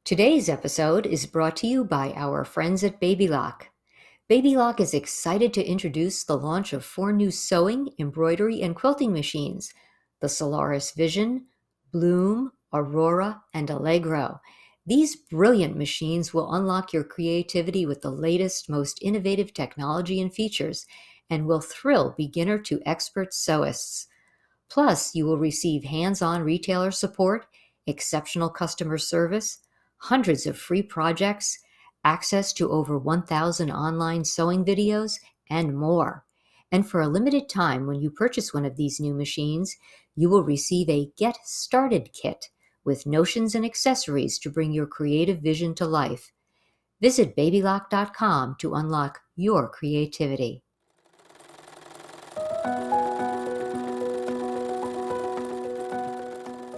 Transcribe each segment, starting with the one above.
Today's episode is brought to you by our friends at BabyLock. BabyLock is excited to introduce the launch of 4 new sewing, embroidery, and quilting machines: the Solaris Vision, Bloom, Aurora, and Allegro. These brilliant machines will unlock your creativity with the latest, most innovative technology and features, and will thrill beginner to expert sewists. Plus, you will receive hands-on retailer support, exceptional customer service, hundreds of free projects, access to over 1,000 online sewing videos, and more. And for a limited time, when you purchase one of these new machines, you will receive a Get Started kit with notions and accessories to bring your creative vision to life. Visit babylock.com to unlock your creativity.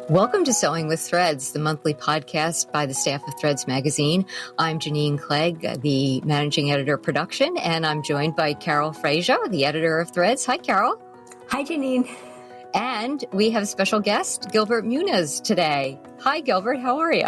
Welcome to Sewing with Threads, the monthly podcast by the staff of Threads magazine. I'm Janine Clegg, the managing editor of production, and I'm joined by Carol Fraser, the editor of Threads. Hi, Carol. Hi, Janine. And we have a special guest, Gilbert Muniz, today. Hi, Gilbert. How are you?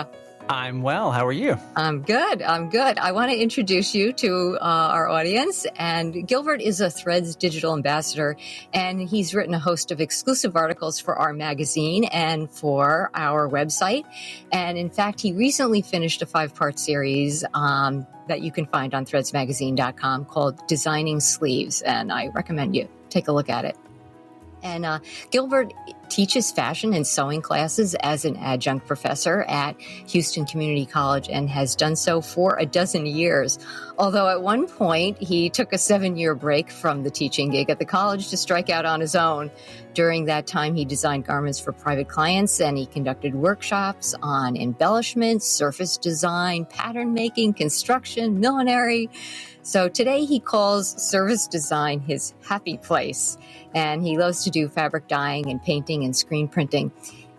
I'm well. How are you? I'm good. I want to introduce you to our audience. And Gilbert is a Threads digital ambassador, and he's written a host of exclusive articles for our magazine and for our website. And in fact, he recently finished a 5-part series that you can find on threadsmagazine.com called Designing Sleeves. And I recommend you take a look at it. And Gilbert teaches fashion and sewing classes as an adjunct professor at Houston Community College and has done so for a dozen years. Although at one point he took a 7-year break from the teaching gig at the college to strike out on his own. During that time, he designed garments for private clients, and he conducted workshops on embellishment, surface design, pattern making, construction, millinery. So today he calls service design his happy place, and he loves to do fabric dyeing and painting and screen printing.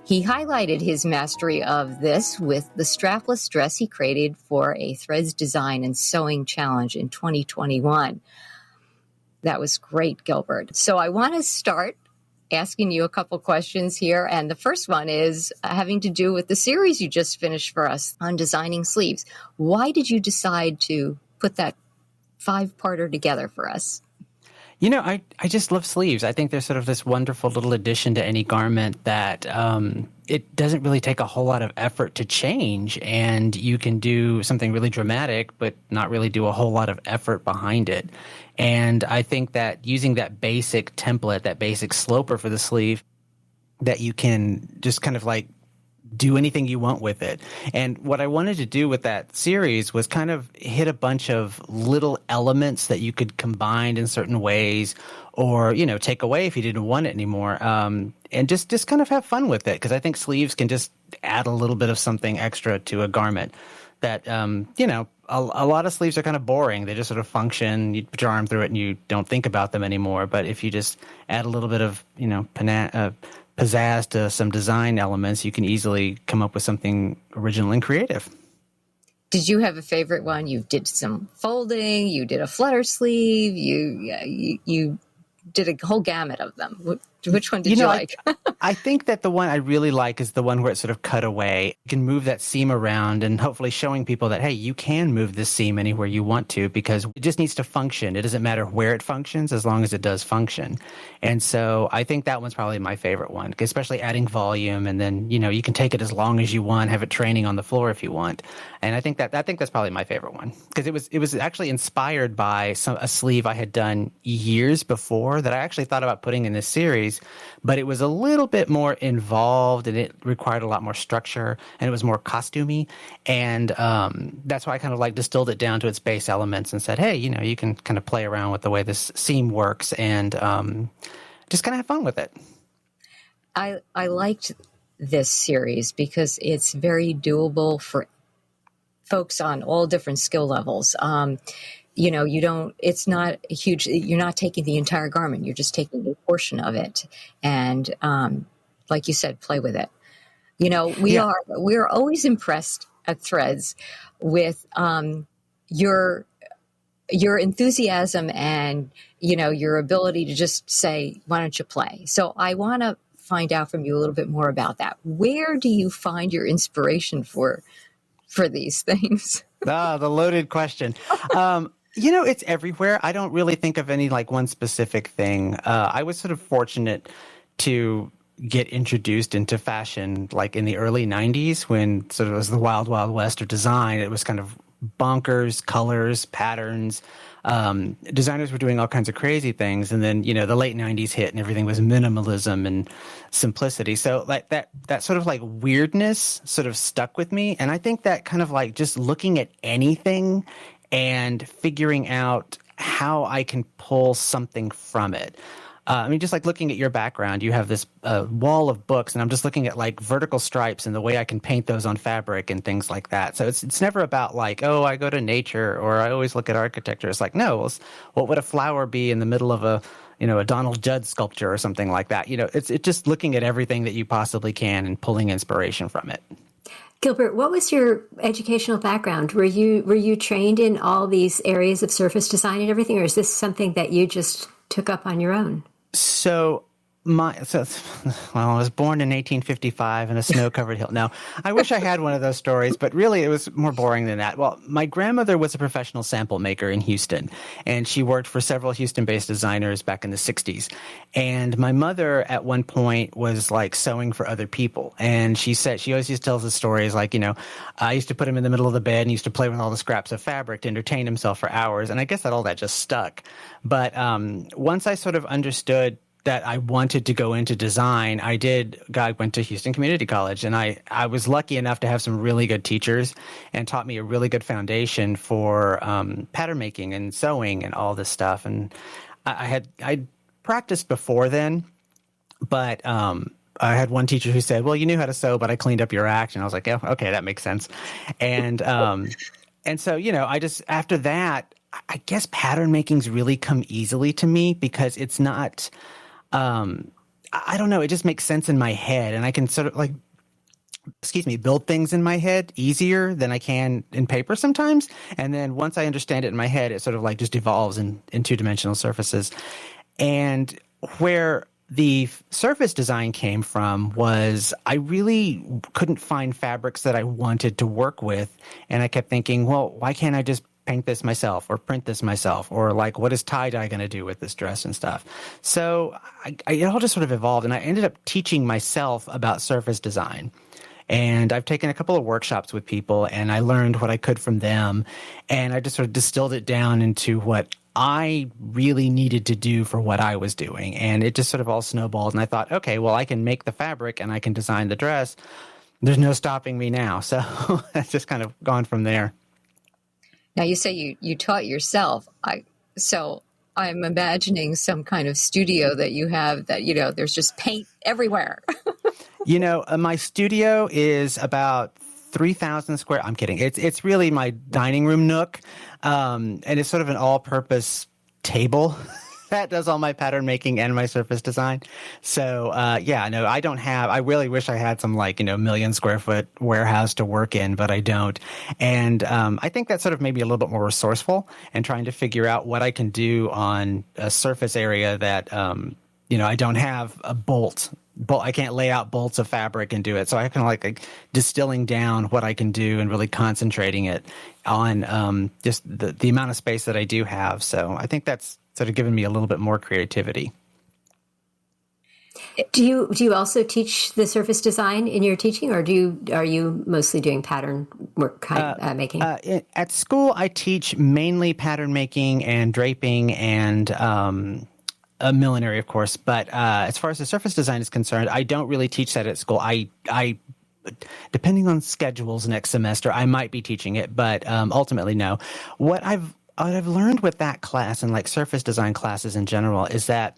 He highlighted his mastery of this with the strapless dress he created for a Threads Design and Sewing Challenge in 2021. That was great, Gilbert. So I want to start asking you a couple questions here. And the first one is having to do with the series you just finished for us on designing sleeves. Why did you decide to put that 5-parter together for us? You know, I just love sleeves. I think they're sort of this wonderful little addition to any garment that it doesn't really take a whole lot of effort to change, and you can do something really dramatic but not really do a whole lot of effort behind it. And I think that using that basic template, that basic sloper for the sleeve, that you can just kind of like do anything you want with it. And what I wanted to do with that series was kind of hit a bunch of little elements that you could combine in certain ways or, you know, take away if you didn't want it anymore. And just kind of have fun with it. Because I think sleeves can just add a little bit of something extra to a garment that, you know, a lot of sleeves are kind of boring. They just sort of function. You put your arm through it and you don't think about them anymore. But if you just add a little bit of, you know, pizzazz to some design elements, you can easily come up with something original and creative. Did you have a favorite one? You did some folding, you did a flutter sleeve, you did a whole gamut of them. Which one did you like? I think that the one I really like is the one where it's sort of cut away. You can move that seam around and hopefully showing people that, hey, you can move this seam anywhere you want to because it just needs to function. It doesn't matter where it functions as long as it does function. And so I think that one's probably my favorite one, especially adding volume. And then, you know, you can take it as long as you want, have it training on the floor if you want. And I think that's probably my favorite one because it was actually inspired by a sleeve I had done years before that I actually thought about putting in this series. But it was a little bit more involved and it required a lot more structure and it was more costumey. And that's why I kind of like distilled it down to its base elements and said, hey, you know, you can kind of play around with the way this seam works and just kind of have fun with it. I liked this series because it's very doable for folks on all different skill levels. You know, it's not a huge, you're not taking the entire garment, you're just taking a portion of it. And like you said, play with it. You know, we're always impressed at Threads with your enthusiasm and, you know, your ability to just say, why don't you play? So I want to find out from you a little bit more about that. Where do you find your inspiration for for these things? The loaded question. It's everywhere. I don't really think of any like one specific thing. I was sort of fortunate to get introduced into fashion like in the early 90s when sort of was the wild, wild west of design. It was kind of bonkers, colors, patterns. Designers were doing all kinds of crazy things. And then, the late 90s hit and everything was minimalism and simplicity. So like that sort of like weirdness sort of stuck with me. And I think that kind of like just looking at anything and figuring out how I can pull something from it. Just like looking at your background, you have this wall of books, and I'm just looking at like vertical stripes and the way I can paint those on fabric and things like that. So it's never about like, oh, I go to nature or I always look at architecture. It's like, no, what would a flower be in the middle of a Donald Judd sculpture or something like that? It's just looking at everything that you possibly can and pulling inspiration from it. Gilbert, what was your educational background? Were you trained in all these areas of surface design and everything, or is this something that you just took up on your own? I was born in 1855 in a snow-covered hill. Now, I wish I had one of those stories, but really it was more boring than that. Well, my grandmother was a professional sample maker in Houston, and she worked for several Houston-based designers back in the 60s. And my mother at one point was like sewing for other people. And she always used to tell us the stories like, I used to put him in the middle of the bed and used to play with all the scraps of fabric to entertain himself for hours. And I guess that all that just stuck. But once I sort of understood that I wanted to go into design, I went to Houston Community College, and I was lucky enough to have some really good teachers and taught me a really good foundation for pattern making and sewing and all this stuff. And I'd practiced before then, but I had one teacher who said, well, you knew how to sew, but I cleaned up your act. And I was like, yeah, okay, that makes sense. And so, I just, after that, I guess pattern making's really come easily to me because it's not, I don't know, it just makes sense in my head, and I can sort of like, build things in my head easier than I can in paper sometimes. And then once I understand it in my head, it sort of like just evolves in two-dimensional surfaces. And where the surface design came from was I really couldn't find fabrics that I wanted to work with. And I kept thinking, well, why can't I just paint this myself or print this myself? Or like, what is tie-dye going to do with this dress and stuff? So it all just sort of evolved, and I ended up teaching myself about surface design. And I've taken a couple of workshops with people, and I learned what I could from them. And I just sort of distilled it down into what I really needed to do for what I was doing. And it just sort of all snowballed. And I thought, okay, well, I can make the fabric and I can design the dress. There's no stopping me now. So that's just kind of gone from there. Now, you say you taught yourself. So I'm imagining some kind of studio that you have that, there's just paint everywhere. My studio is about 3,000 square. I'm kidding. It's really my dining room nook. And it's sort of an all-purpose table that does all my pattern making and my surface design. So, I don't have, I really wish I had some million square foot warehouse to work in, but I don't. And I think that sort of made me a little bit more resourceful and trying to figure out what I can do on a surface area that, I don't have a bolt. I can't lay out bolts of fabric and do it. So I can like distilling down what I can do and really concentrating it on just the amount of space that I do have. So I think that's sort of given me a little bit more creativity. Do you also teach the surface design in your teaching, or are you mostly doing pattern work making? At school, I teach mainly pattern making and draping and millinery, of course. But as far as the surface design is concerned, I don't really teach that at school. I depending on schedules next semester, I might be teaching it, but ultimately, no. What I've learned with that class and like surface design classes in general is that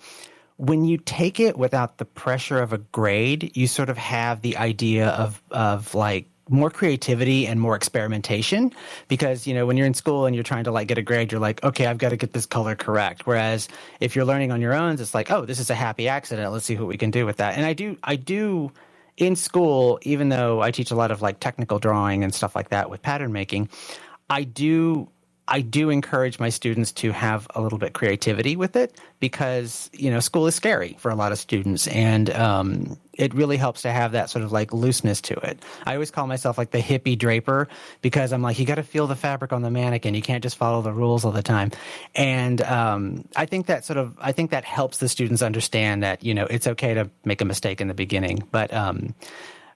when you take it without the pressure of a grade, you sort of have the idea of like more creativity and more experimentation, because when you're in school and you're trying to like get a grade, you're like, okay, I've got to get this color correct. Whereas if you're learning on your own, it's like, oh, this is a happy accident. Let's see what we can do with that. And I do in school, even though I teach a lot of like technical drawing and stuff like that with pattern making, I do I do encourage my students to have a little bit creativity with it because, school is scary for a lot of students. And it really helps to have that sort of like looseness to it. I always call myself like the hippie draper because I'm like, you got to feel the fabric on the mannequin. You can't just follow the rules all the time. And I think that helps the students understand that, it's okay to make a mistake in the beginning.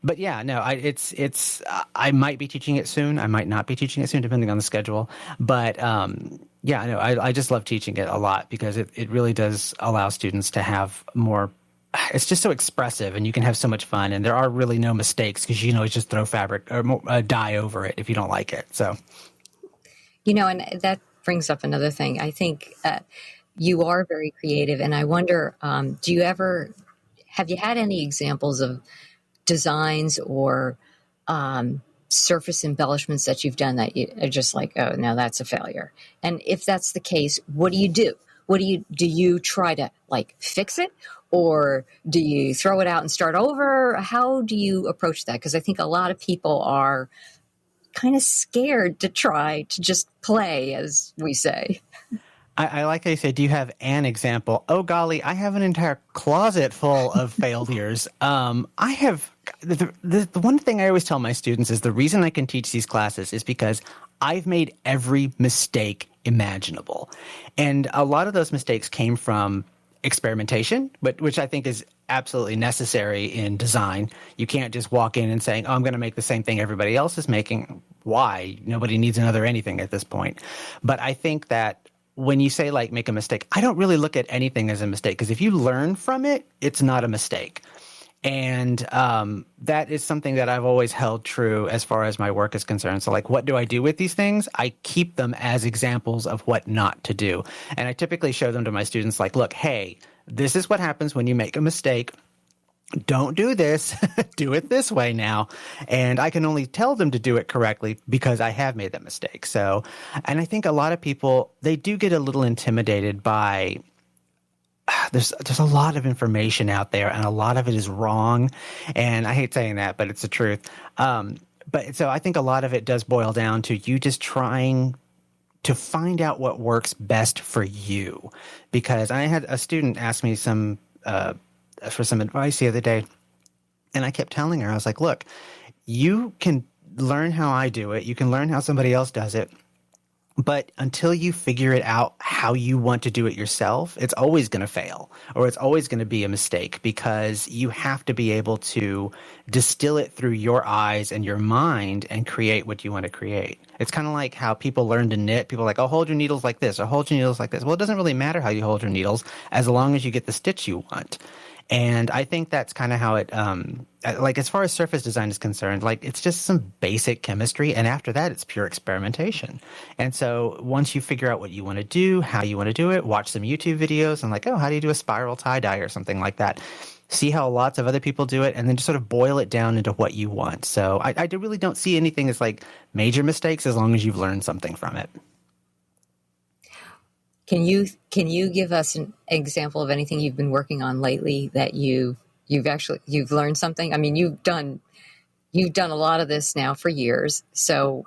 But yeah, no, I might be teaching it soon. I might not be teaching it soon, depending on the schedule. But yeah, no, I just love teaching it a lot because it really does allow students to have more. It's just so expressive, and you can have so much fun. And there are really no mistakes because you can always just throw fabric or dye over it if you don't like it. So, and that brings up another thing. I think you are very creative, and I wonder, have you had any examples of designs or surface embellishments that you've done that you are just like, oh, no, that's a failure? And if that's the case, what do you do? Do you try to like fix it, or do you throw it out and start over? How do you approach that? Because I think a lot of people are kind of scared to try to just play, as we say. I like how you say, do you have an example? Oh, golly, I have an entire closet full of failures. I have the one thing I always tell my students is the reason I can teach these classes is because I've made every mistake imaginable. And a lot of those mistakes came from experimentation, which I think is absolutely necessary in design. You can't just walk in and saying, oh, I'm going to make the same thing everybody else is making. Why? Nobody needs another anything at this point. But I think that when you say like make a mistake, I don't really look at anything as a mistake because if you learn from it, it's not a mistake. And that is something that I've always held true as far as my work is concerned. So like, what do I do with these things? I keep them as examples of what not to do. And I typically show them to my students like, look, hey, this is what happens when you make a mistake. Don't do this, do it this way now. And I can only tell them to do it correctly because I have made that mistake. So, and I think a lot of people, they do get a little intimidated by, there's a lot of information out there and a lot of it is wrong. And I hate saying that, but it's the truth. But so I think a lot of it does boil down to you just trying to find out what works best for you. Because I had a student ask me for some advice the other day. And I kept telling her, I was like, look, you can learn how I do it. You can learn how somebody else does it. But until you figure it out how you want to do it yourself, it's always going to fail or it's always going to be a mistake because you have to be able to distill it through your eyes and your mind and create what you want to create. It's kind of like how people learn to knit. People are like, oh, hold your needles like this or hold your needles like this. Well, it doesn't really matter how you hold your needles as long as you get the stitch you want. And I think that's kind of how it, like as far as surface design is concerned, like it's just some basic chemistry. And after that, it's pure experimentation. And so once you figure out what you want to do, how you want to do it, watch some YouTube videos and like, oh, how do you do a spiral tie-dye or something like that? See how lots of other people do it and then just sort of boil it down into what you want. So I really don't see anything as like major mistakes as long as you've learned something from it. Can you give us an example of anything you've been working on lately that you've learned something? I mean, you've done a lot of this now for years, so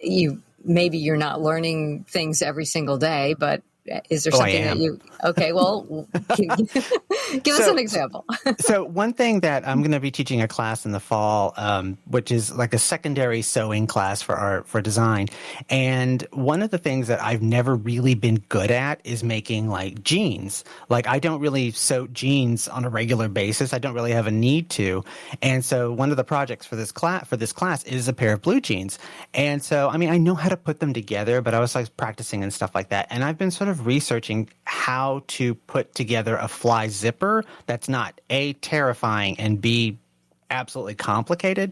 you're not learning things every single day, but is there something that you? Okay, well, give us an example. So one thing that I'm going to be teaching a class in the fall, which is like a secondary sewing class for design. And one of the things that I've never really been good at is making like jeans. Like I don't really sew jeans on a regular basis. I don't really have a need to. And so one of the projects for this class is a pair of blue jeans. And so, I mean, I know how to put them together, but I was like practicing and stuff like that. And I've been sort of researching how to put together a fly zipper that's not A, terrifying, and B, absolutely complicated.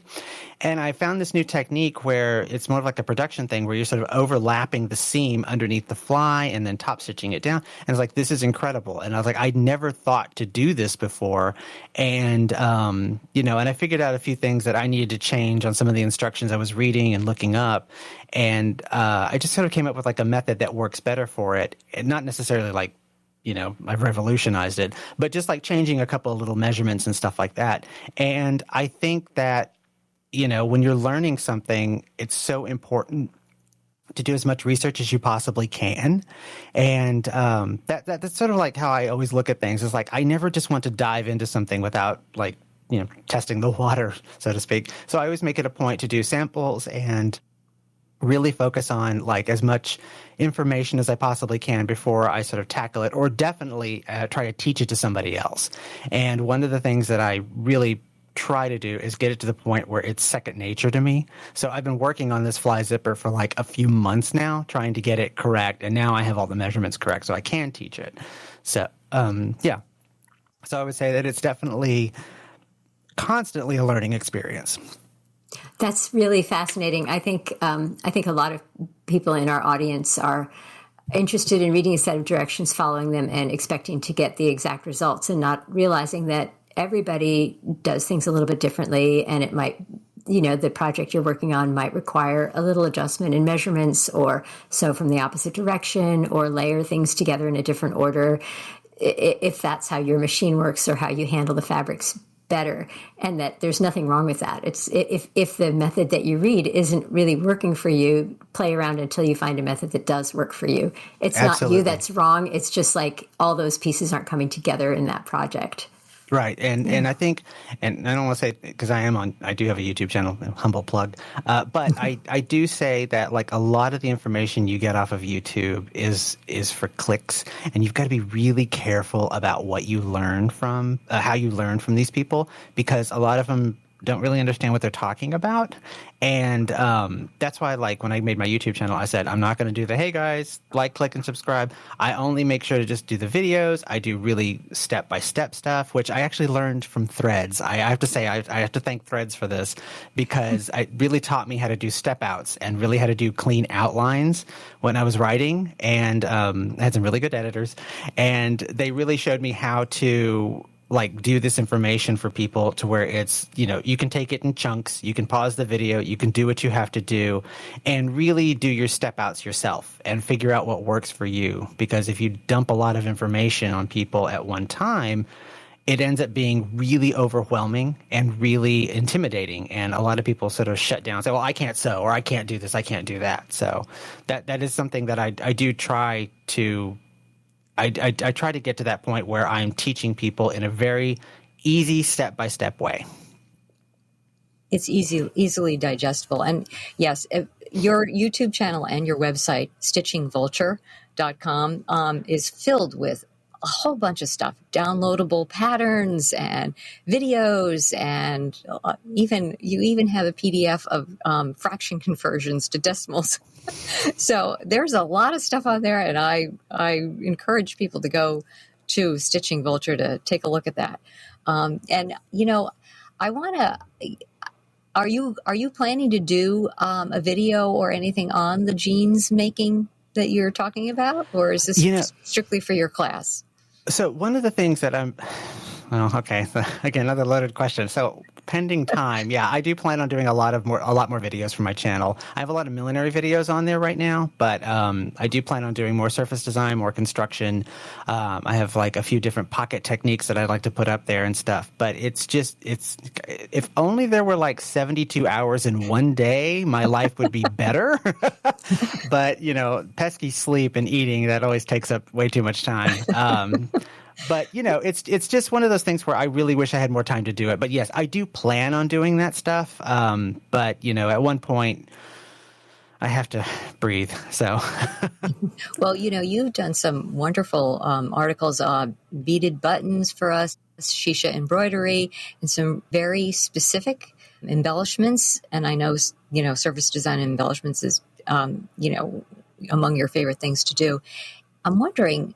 And I found this new technique where it's more of like a production thing where you're sort of overlapping the seam underneath the fly and then top stitching it down. And it's like, this is incredible. And I was like, I'd never thought to do this before. And, and I figured out a few things that I needed to change on some of the instructions I was reading and looking up. And I just sort of came up with like a method that works better for it. And not necessarily like, I've revolutionized it, but just like changing a couple of little measurements and stuff like that. And I think that, when you're learning something, it's so important to do as much research as you possibly can. And that's sort of like how I always look at things. Is like I never just want to dive into something without like, testing the water, so to speak. So I always make it a point to do samples and really focus on like as much information as I possibly can before I sort of tackle it, or definitely try to teach it to somebody else. And one of the things that I really try to do is get it to the point where it's second nature to me. So I've been working on this fly zipper for like a few months now, trying to get it correct. And now I have all the measurements correct, so I can teach it. So, yeah. So I would say that it's definitely constantly a learning experience. That's really fascinating. I think a lot of people in our audience are interested in reading a set of directions, following them, and expecting to get the exact results, and not realizing that everybody does things a little bit differently, and it might, the project you're working on might require a little adjustment in measurements, or sew from the opposite direction, or layer things together in a different order, if that's how your machine works or how you handle the fabrics better, and that there's nothing wrong with that. It's if the method that you read isn't really working for you, play around until you find a method that does work for you. It's Absolutely. not you that's wrong. It's just like all those pieces aren't coming together in that project. Right. And I think, and I don't want to say, because I do have a YouTube channel, humble plug, but I do say that like a lot of the information you get off of YouTube is for clicks, and you've got to be really careful about what you learn from, how you learn from these people, because a lot of them don't really understand what they're talking about. And that's why, like, when I made my YouTube channel, I said, I'm not going to do the, hey guys, like, click, and subscribe. I only make sure to just do the videos. I do really step-by-step stuff, which I actually learned from Threads. I have to say, I have to thank Threads for this, because it really taught me how to do step-outs and really how to do clean outlines when I was writing. And I had some really good editors. And they really showed me how to like do this information for people to where it's, you can take it in chunks, you can pause the video, you can do what you have to do, and really do your step outs yourself and figure out what works for you. Because if you dump a lot of information on people at one time, it ends up being really overwhelming and really intimidating. And a lot of people sort of shut down and say, well, I can't sew, or I can't do this, I can't do that. So that is something that I do try to I try to get to that point where I'm teaching people in a very easy step-by-step way. It's easily digestible. And yes, your YouTube channel and your website, stitchingvulture.com, is filled with a whole bunch of stuff, downloadable patterns and videos, and you even have a PDF of fraction conversions to decimals. So there's a lot of stuff out there, and I encourage people to go to Stitching Vulture to take a look at that. And I want to. Are you planning to do a video or anything on the jeans making that you're talking about, or is this strictly for your class? So one of the things that again, another loaded question. So pending time, yeah, I do plan on doing a lot more videos for my channel. I have a lot of millinery videos on there right now, but I do plan on doing more surface design, more construction. I have like a few different pocket techniques that I'd like to put up there and stuff. But it's if only there were like 72 hours in one day, my life would be better. But pesky sleep and eating, that always takes up way too much time. But, it's just one of those things where I really wish I had more time to do it. But yes, I do plan on doing that stuff. But, at one point, I have to breathe. So, well, you've done some wonderful articles, beaded buttons for us, shisha embroidery, and some very specific embellishments. And I know, surface design and embellishments is, among your favorite things to do. I'm wondering,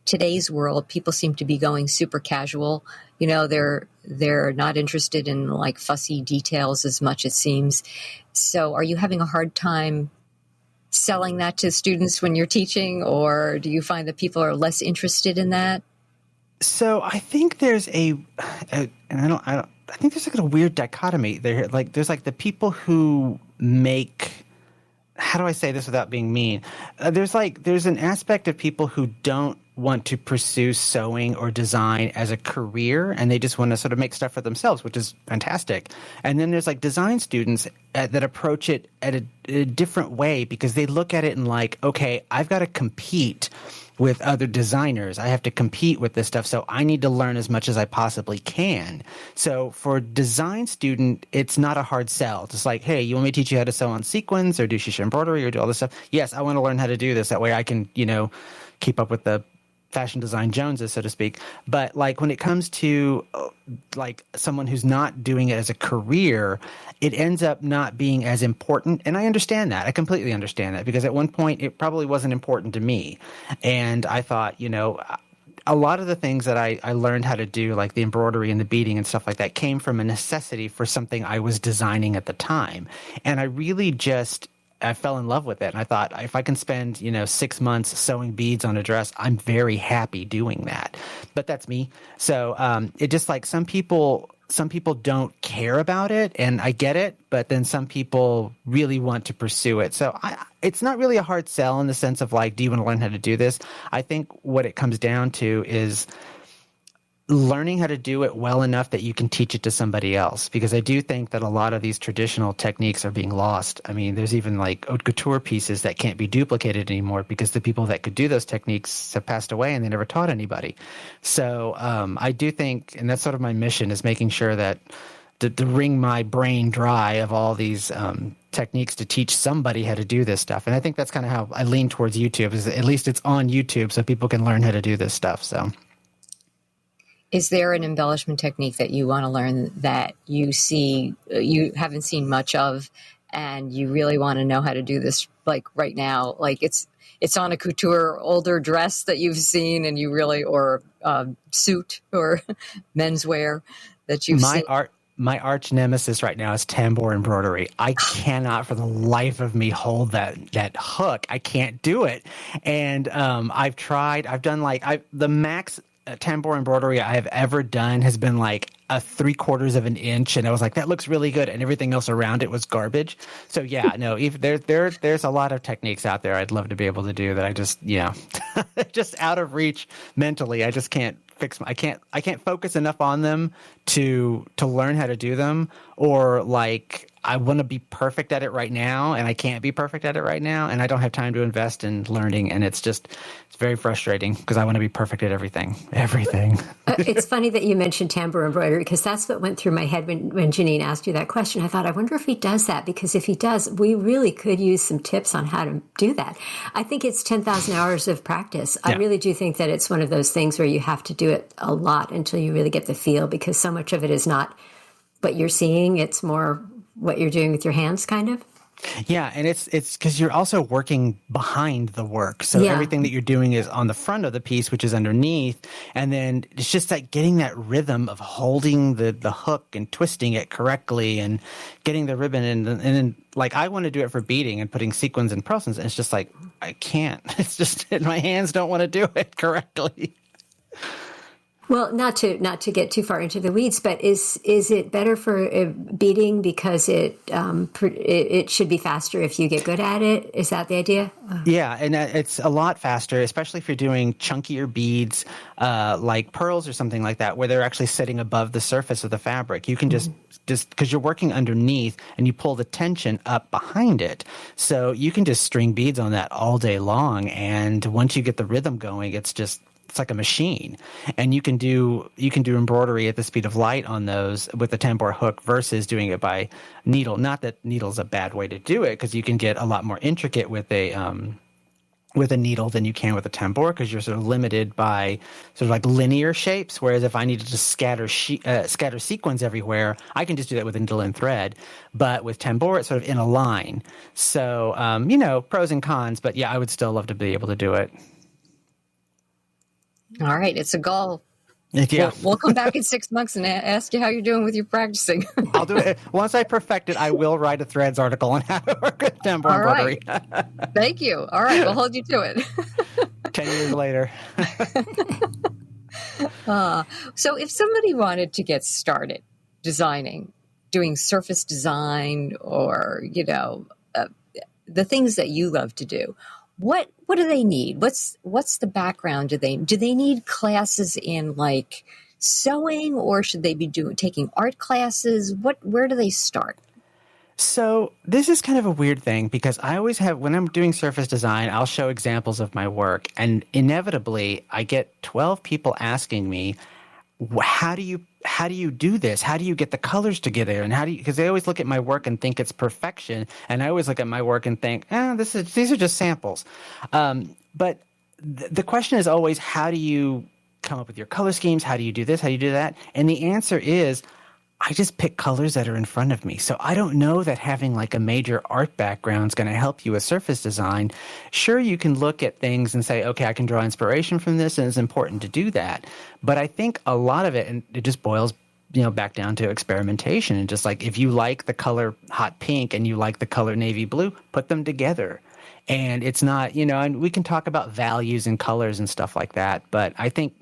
today's world, people seem to be going super casual. They're not interested in like fussy details as much, it seems. So are you having a hard time selling that to students when you're teaching, or do you find that people are less interested in that? So I think there's I think there's like a weird dichotomy there. Like there's like the people who make how do I say this without being mean? There's an aspect of people who don't want to pursue sewing or design as a career, and they just want to sort of make stuff for themselves, which is fantastic. And then there's like design students that approach it at a different way, because they look at it and like, okay, I've got to compete with other designers. I have to compete with this stuff, so I need to learn as much as I possibly can. So for a design student, it's not a hard sell. It's like, hey, you want me to teach you how to sew on sequins or do shisha embroidery or do all this stuff? Yes, I want to learn how to do this. That way I can, keep up with the fashion design Joneses, so to speak. But like when it comes to like someone who's not doing it as a career, it ends up not being as important. And I understand that. I completely understand that, because at one point it probably wasn't important to me. And I thought, a lot of the things that I learned how to do, like the embroidery and the beading and stuff like that, came from a necessity for something I was designing at the time. And I fell in love with it. And I thought, if I can spend, 6 months sewing beads on a dress, I'm very happy doing that. But that's me. So it just like some people don't care about it, and I get it, but then some people really want to pursue it. So it's not really a hard sell in the sense of like, do you want to learn how to do this? I think what it comes down to is learning how to do it well enough that you can teach it to somebody else, because I do think that a lot of these traditional techniques are being lost. I mean, there's even like haute couture pieces that can't be duplicated anymore because the people that could do those techniques have passed away and they never taught anybody. So I do think, and that's sort of my mission, is making sure that to wring my brain dry of all these techniques to teach somebody how to do this stuff. And I think that's kind of how I lean towards YouTube, is at least it's on YouTube so people can learn how to do this stuff. So is there an embellishment technique that you want to learn that you haven't seen much of, and you really want to know how to do this like right now? Like it's on a couture older dress that you've seen and you really, or suit or menswear that you've seen? My arch nemesis right now is tambour embroidery. I cannot for the life of me hold that hook. I can't do it. And I've tried. I've done the max tambour embroidery I have ever done has been like a 3/4 of an inch, and I was like, that looks really good, and everything else around it was garbage. So yeah, no, if there's a lot of techniques out there I'd love to be able to do that I just just out of reach mentally. I just can't I can't focus enough on them to learn how to do them, or like I want to be perfect at it right now and I can't be perfect at it right now, and I don't have time to invest in learning, and it's very frustrating because I want to be perfect at everything. It's funny that you mentioned tambour embroidery, because that's what went through my head when Janine asked you that question. I thought, I wonder if he does that, because if he does, we really could use some tips on how to do that. I think it's 10,000 hours of practice. Yeah. I really do think that it's one of those things where you have to do it a lot until you really get the feel, because so much of it is not what you're seeing. It's more what you're doing with your hands, kind of. Yeah, and it's because you're also working behind the work. So everything that you're doing is on the front of the piece, which is underneath. And then it's just like getting that rhythm of holding the hook and twisting it correctly and getting the ribbon. And then like I want to do it for beading and putting sequins and pearls, and it's just like, I can't. It's just my hands don't want to do it correctly. Well, not to get too far into the weeds, but is it better for beading because it should be faster if you get good at it? Is that the idea? Yeah, and it's a lot faster, especially if you're doing chunkier beads like pearls or something like that, where they're actually sitting above the surface of the fabric. You can just because you're working underneath and you pull the tension up behind it, so you can just string beads on that all day long. And once you get the rhythm going, it's like a machine, and you can do embroidery at the speed of light on those with a tambour hook versus doing it by needle. Not that needle's a bad way to do it, because you can get a lot more intricate with a needle than you can with a tambour, because you're sort of limited by sort of like linear shapes. Whereas if I needed to scatter sequins everywhere, I can just do that with a needle and thread. But with tambour, it's sort of in a line. So pros and cons, but yeah, I would still love to be able to do it. All right, it's a goal. Yeah. We'll come back in 6 months and ask you how you're doing with your practicing. I'll do it. Once I perfect it, I will write a Threads article on how to work with tambour embroidery. Right. Thank you. All right, we'll hold you to it. 10 years later. So if somebody wanted to get started designing, doing surface design, or, the things that you love to do, what do they need? What's the background? Do they need classes in like sewing, or should they be taking art classes? Where do they start? So this is kind of a weird thing because I always have, when I'm doing surface design, I'll show examples of my work, and inevitably I get 12 people asking me, how do you do this? How do you get the colors together? And because they always look at my work and think it's perfection. And I always look at my work and think, these are just samples. But the question is always, how do you come up with your color schemes? How do you do this? How do you do that? And the answer is, I just pick colors that are in front of me. So I don't know that having like a major art background is going to help you with surface design. Sure, you can look at things and say, okay, I can draw inspiration from this, and it's important to do that. But I think a lot of it, and it just boils back down to experimentation. And just like, if you like the color hot pink and you like the color navy blue, put them together. And it's not, and we can talk about values and colors and stuff like that. But I think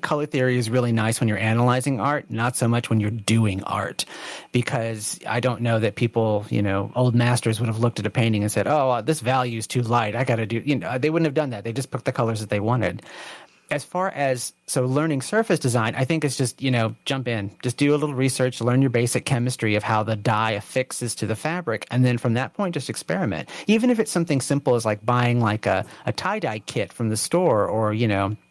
color theory is really nice when you're analyzing art, not so much when you're doing art, because I don't know that people, old masters would have looked at a painting and said, oh, this value is too light. I got to do, they wouldn't have done that. They just picked the colors that they wanted. As far as, learning surface design, I think it's just, jump in, just do a little research, learn your basic chemistry of how the dye affixes to the fabric. And then from that point, just experiment. Even if it's something simple as like buying like a tie-dye kit from the store, or,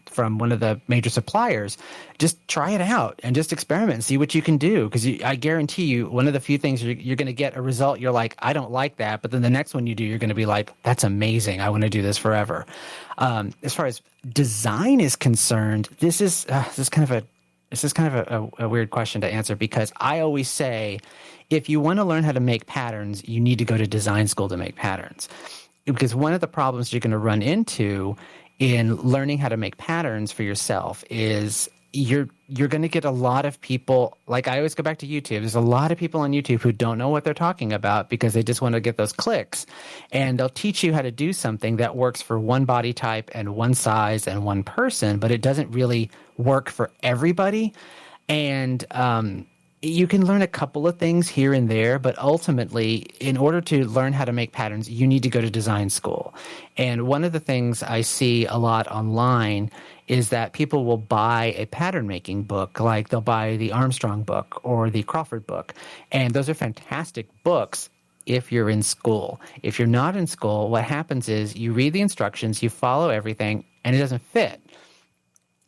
from one of the major suppliers, just try it out and just experiment and see what you can do. Because I guarantee you, one of the few things you're going to get a result, you're like, I don't like that. But then the next one you do, you're going to be like, that's amazing. I want to do this forever. As far as design is concerned, this is kind of a weird question to answer, because I always say, if you want to learn how to make patterns, you need to go to design school to make patterns. Because one of the problems you're going to run into in learning how to make patterns for yourself is you're going to get a lot of people, like I always go back to YouTube. There's a lot of people on YouTube who don't know what they're talking about because they just want to get those clicks. And they'll teach you how to do something that works for one body type and one size and one person, but it doesn't really work for everybody. And you can learn a couple of things here and there, but ultimately, in order to learn how to make patterns, you need to go to design school. And one of the things I see a lot online is that people will buy a pattern making book, like they'll buy the Armstrong book or the Crawford book. And those are fantastic books if you're in school. If you're not in school, what happens is you read the instructions, you follow everything, and it doesn't fit.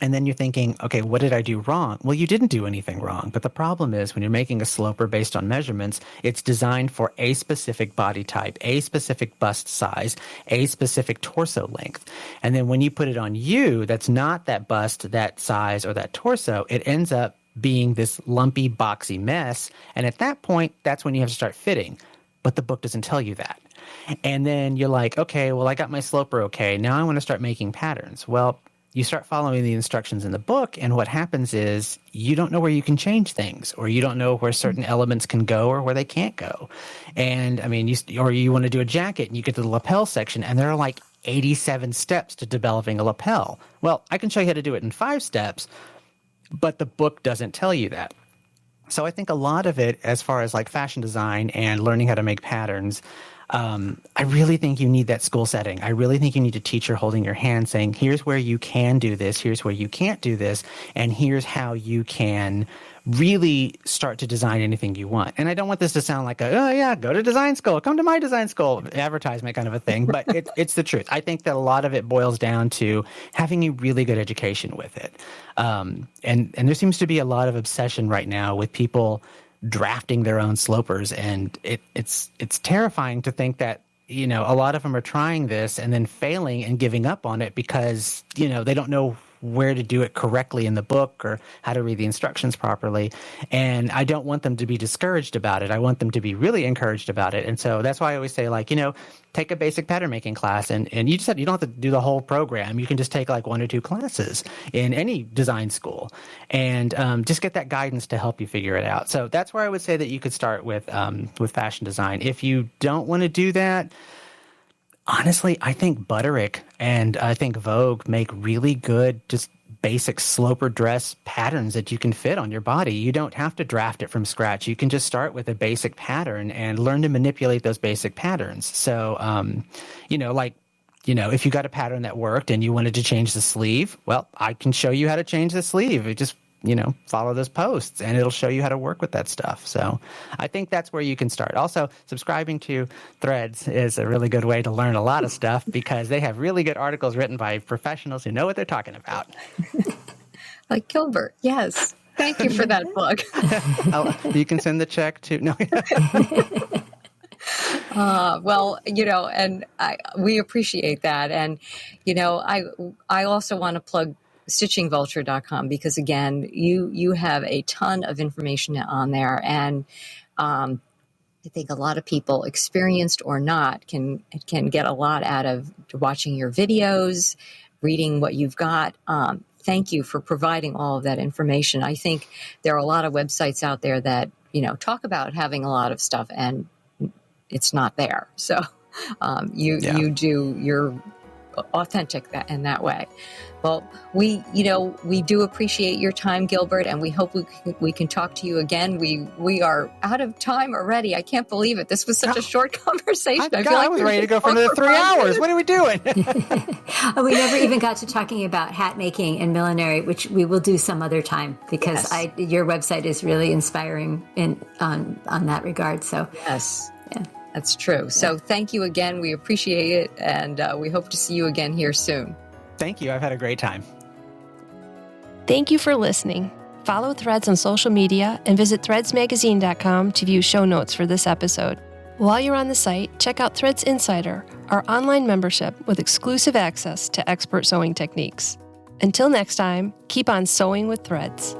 And then you're thinking, okay, what did I do wrong? Well, you didn't do anything wrong. But the problem is when you're making a sloper based on measurements, it's designed for a specific body type, a specific bust size, a specific torso length. And then when you put it on you, that's not that bust, that size, or that torso, it ends up being this lumpy, boxy mess. And at that point, that's when you have to start fitting. But the book doesn't tell you that. And then you're like, okay, well, I got my sloper okay. Now I want to start making patterns. Well, you start following the instructions in the book, and what happens is you don't know where you can change things, or you don't know where certain elements can go or where they can't go. And I mean, you want to do a jacket, and you get to the lapel section, and there are like 87 steps to developing a lapel. Well, I can show you how to do it in 5 steps, but the book doesn't tell you that. So I think a lot of it, as far as like fashion design and learning how to make patterns, I really think you need that school setting. I really think you need a teacher holding your hand saying, here's where you can do this, here's where you can't do this, and here's how you can really start to design anything you want. And I don't want this to sound like go to design school, come to my design school, advertisement kind of a thing, but it's the truth. I think that a lot of it boils down to having a really good education with it. And there seems to be a lot of obsession right now with people drafting their own slopers, and it's terrifying to think that a lot of them are trying this and then failing and giving up on it because they don't know where to do it correctly in the book or how to read the instructions properly. And I don't want them to be discouraged about it. I want them to be really encouraged about it. And so that's why I always say, take a basic pattern making class, and you don't have to do the whole program. You can just take like 1 or 2 classes in any design school and just get that guidance to help you figure it out. So that's where I would say that you could start with fashion design. If you don't want to do that, honestly, I think Butterick and I think Vogue make really good just basic sloper dress patterns that you can fit on your body. You don't have to draft it from scratch. You can just start with a basic pattern and learn to manipulate those basic patterns. So, if you got a pattern that worked and you wanted to change the sleeve, well, I can show you how to change the sleeve. It just, follow those posts and it'll show you how to work with that stuff. So I think that's where you can start. Also, subscribing to Threads is a really good way to learn a lot of stuff because they have really good articles written by professionals who know what they're talking about. Like Gilbert, yes. Thank you for that plug. You can send the check to... No. We appreciate that. And, I also want to plug stitchingvulture.com because, again, you have a ton of information on there. And I think a lot of people, experienced or not, can get a lot out of watching your videos, reading what you've got. Thank you for providing all of that information. I think there are a lot of websites out there that, talk about having a lot of stuff and it's not there. So you're authentic in that way. Well, we do appreciate your time, Gilbert, and we hope we can talk to you again. We are out of time already. I can't believe it. This was such a short conversation. I was ready to go for another 3 hours. What are we doing? We never even got to talking about hat making and millinery, which we will do some other time because your website is really inspiring on that regard. So yes. Yeah. That's true. So thank you again. We appreciate it. And we hope to see you again here soon. Thank you. I've had a great time. Thank you for listening. Follow Threads on social media and visit threadsmagazine.com to view show notes for this episode. While you're on the site, check out Threads Insider, our online membership with exclusive access to expert sewing techniques. Until next time, keep on sewing with Threads.